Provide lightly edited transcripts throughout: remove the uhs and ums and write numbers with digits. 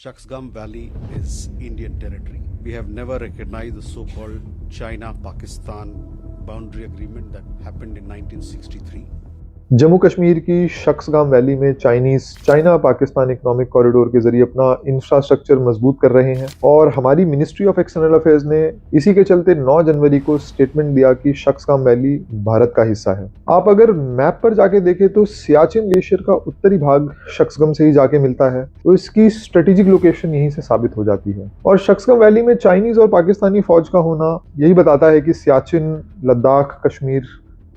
Shaksgam Valley is Indian territory. We have never recognized the so-called China-Pakistan boundary agreement that happened in 1963. Jammu Kashmir की Shaksgam valley में China Pakistan economic corridor के जरिए अपना infrastructure मजबूत कर रहे हैं और हमारी मिनिस्ट्री ऑफ एक्सटर्नल अफेयर्स ने इसी के चलते 9 जनवरी को स्टेटमेंट दिया कि शख्सगाम वैली भारत का हिस्सा है। आप अगर मैप पर जाके देखें तो सियाचिन ग्लेशियर का उत्तरी भाग शख्सगाम से ही जाके मिलता है, तो इसकी स्ट्रेटेजिक लोकेशन यहीं से साबित हो जाती है। और शख्सगाम वैली में चाइनीज और पाकिस्तानी फौज का होना यही बताता है कि सियाचिन, लद्दाख, कश्मीर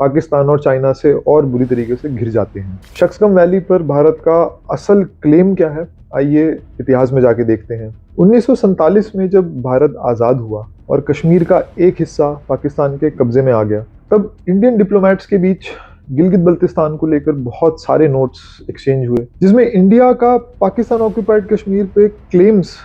पाकिस्तान और चाइना से और बुरी तरीके से घिर जाते हैं। शख्सगाम वैली पर भारत का असल क्लेम क्या है, आइए इतिहास में जाके देखते हैं। 1947 में जब भारत आज़ाद हुआ और कश्मीर का एक हिस्सा पाकिस्तान के कब्जे में आ गया, तब इंडियन डिप्लोमेट्स के बीच गिलगित बल्तिस्तान को लेकर बहुत सारे नोट्स एक्सचेंज हुए, जिसमें इंडिया का पाकिस्तान ऑक्यूपाइड कश्मीर पे क्लेम्स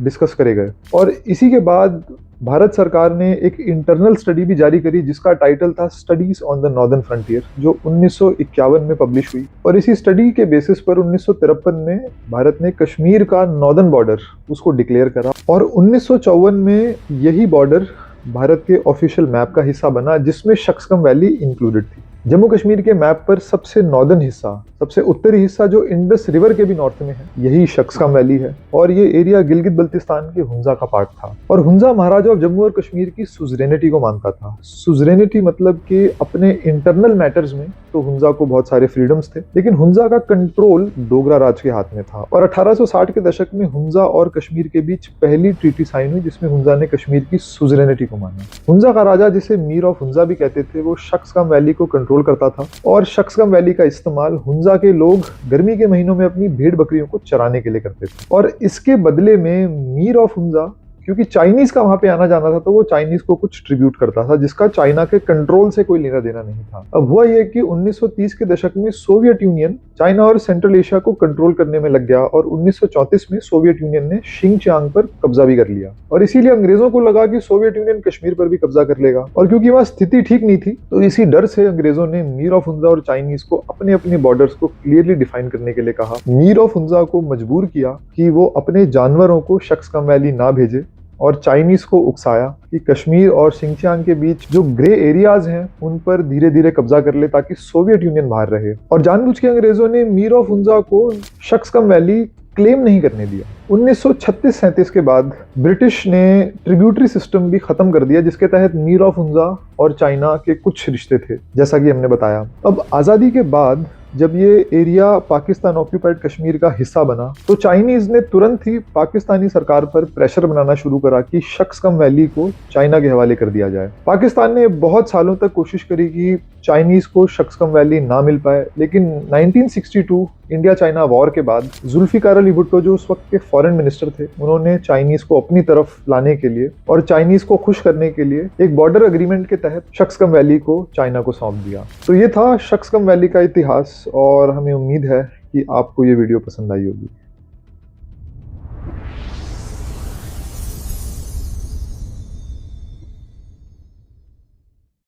डिस्कस करे गए। और इसी के बाद भारत सरकार ने एक इंटरनल स्टडी भी जारी करी जिसका टाइटल था studies on the northern frontier, जो 1951 में पब्लिश हुई। और इसी स्टडी के बेसिस पर 1953 में भारत ने कश्मीर का नॉर्दर्न बॉर्डर उसको डिक्लेयर करा और 1954 में यही बॉर्डर भारत के ऑफिशियल मैप का हिस्सा बना, जिसमें शख्सगाम वैली इंक्लूडेड थी। जम्मू कश्मीर के मैप पर सबसे नॉर्दर्न हिस्सा, सबसे उत्तरी हिस्सा जो इंडस रिवर के भी नॉर्थ में है, यही शख्सगाम वैली है। और ये एरिया गिलगित बल्तिस्तान के हुंजा का पार्ट था। और हुंजा महाराजा ऑफ जम्मू और कश्मीर की सुजरेनिटी को मानता था। सुजरेनिटी मतलब कि अपने इंटरनल मैटर्स में तो हुंजा को बहुत सारे फ्रीडम्स थे, लेकिन हुंजा का कंट्रोल डोगरा राज के हाथ में था। और 1860 के दशक में हुंजा और कश्मीर के बीच पहली ट्रीटी साइन हुई, जिसमें हुंजा ने कश्मीर की सुजरेनिटी को माना। हुंजा का राजा, जिसे मीर ऑफ हुंजा भी कहते थे, वो शख्सगाम वैली को कंट्रोल करता था और शख्सगाम वैली का इस्तेमाल हुंजा के लोग गर्मी के महीनों में अपनी भेड़ बकरियों को चराने के लिए करते थे। और इसके बदले में मीर ऑफ हुंजा, क्योंकि चाइनीज का वहां पे आना जाना था, तो वो चाइनीज को कुछ ट्रिब्यूट करता था जिसका चाइना के कंट्रोल से कोई लेना देना नहीं था। अब हुआ ये कि 1930 के दशक में सोवियत यूनियन चाइना और सेंट्रल एशिया को कंट्रोल करने में लग गया और 1934 में सोवियत यूनियन ने शिंगचांग पर कब्जा भी कर लिया। और इसीलिए अंग्रेजों को लगा कि सोवियत यूनियन कश्मीर पर भी कब्जा कर लेगा। और क्योंकि वहां स्थिति ठीक नहीं थी, तो इसी डर से अंग्रेजों ने मीर ऑफ हुंजा और चाइनीज को अपने अपने बॉर्डर्स को क्लियरली डिफाइन करने के लिए कहा। मीर ऑफ हुंजा को मजबूर किया कि वो अपने जानवरों को शख्सगाम वैली ना भेजे और चाइनीज को उकसाया कि कश्मीर और शिंगचांग के बीच जो ग्रे एरियाज हैं उन पर धीरे धीरे कब्जा कर ले, ताकि सोवियत यूनियन बाहर रहे। और जानबूझ के अंग्रेजों ने मीर ऑफ हुंजा को शख्सगाम वैली क्लेम नहीं करने दिया। 1936-37 के बाद ब्रिटिश ने ट्रिब्यूटरी सिस्टम भी खत्म कर दिया, जिसके तहत मीर ऑफ हुंजा और चाइना के कुछ रिश्ते थे, जैसा कि हमने बताया। अब आज़ादी के बाद जब ये एरिया पाकिस्तान ऑक्यूपाइड कश्मीर का हिस्सा बना, तो चाइनीज ने तुरंत ही पाकिस्तानी सरकार पर प्रेशर बनाना शुरू करा कि शख्सगाम वैली को चाइना के हवाले कर दिया जाए। पाकिस्तान ने बहुत सालों तक कोशिश करी कि चाइनीज को शख्सगाम वैली ना मिल पाए, लेकिन 1962 इंडिया चाइना वॉर के बाद जुल्फिकार अली भुट्टो, जो उस वक्त के फॉरेन मिनिस्टर थे, उन्होंने चाइनीज को अपनी तरफ लाने के लिए और चाइनीज को खुश करने के लिए एक बॉर्डर एग्रीमेंट के तहत शख्सगाम वैली को चाइना को सौंप दिया। तो ये था शख्सगाम वैली का इतिहास और हमें उम्मीद है कि आपको ये वीडियो पसंद आई होगी।